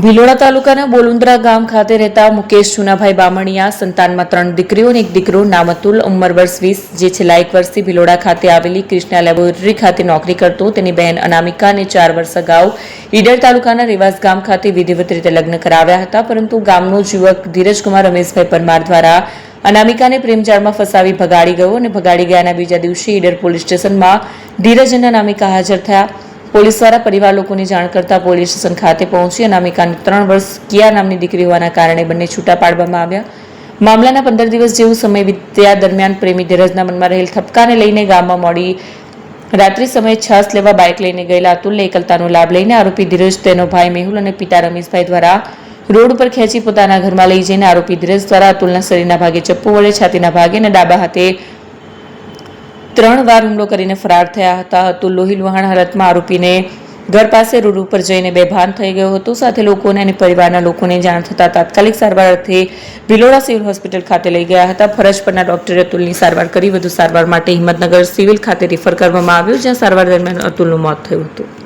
ભિલોડા તાલુકાના બોલુંદ્રા ગામ ખાતે રહેતા મુકેશ ચુનાભાઈ બામણિયા સંતાનમાં 3 દીકરીઓ અને 1 દીકરો નામ અતુલ, ઉંમર વર્ષ 20, જે છેલ્લા 1 વર્ષથી ભિલોડા ખાતે આવેલી કૃષ્ણા લેબોરેટરી ખાતે નોકરી કરતો. તેની બહેન અનામિકા અને 4 વર્ષ અગાઉ ઈડર તાલુકાના રેવાસ ગામ ખાતે વિધિવત રીતે લગ્ન કરાવ્યા હતા, પરંતુ ગામનો યુવક ધીરજકુમાર રમેશભાઈ પરમાર દ્વારા અનામિકાને પ્રેમજાળમાં ફસાવી ભગાડી ગયો અને ભગાડી ગયાના બીજા દિવસે ઈડર પોલીસ સ્ટેશનમાં ધીરજ અને અનામિકા હાજર થયા. પોલીસ દ્વારા પરિવાર લોકોની જાણ કરતા પોલીસ સ્ટેશન ખાતે પહોંચી અનામિકાની 3 વર્ષ કિયા નામની દીકરી હોવાના કારણે બંને છૂટા પાડવામાં આવ્યા. મામલાના 15 દિવસ જેવું સમય વીત્યા દરમિયાન પ્રેમી ધીરજના મનમાં રહેલ થપકાને લઈને ગામમાં મોડી રાત્રિ સમયે છાસ લેવા બાઇક લઈને ગયેલા અતુલને એકલતાનો લાભ લઈને આરોપી ધીરજ, તેનો ભાઈ મેહુલ અને પિતા રમેશભાઈ દ્વારા રોડ પર ખેંચી પોતાના ઘરમાં લઈ જઈને આરોપી ધીરજ દ્વારા અતુલના શરીરના ભાગે ચપ્પુ વડે, છાતીના ભાગે અને ડાબા હાથે 3 વાર હુમલો કરીને ફરાર થયા હતા. અતુલ લોહી લુહાણ હાલતમાં આરોપીને ઘર પાસે રોડ ઉપર જઈને બેભાન થઈ ગયો હતો. સાથે લોકોને અને પરિવારના લોકોને જાણ થતા તાત્કાલિક સારવાર અર્થે ભિલોડા સિવિલ હોસ્પિટલ ખાતે લઈ ગયા હતા. ફરજ પરના ડોક્ટરે અતુલની સારવાર કરી વધુ સારવાર માટે હિંમતનગર સિવિલ ખાતે રિફર કરવામાં આવ્યું, જ્યાં સારવાર દરમિયાન અતુલનું મોત થયું હતું.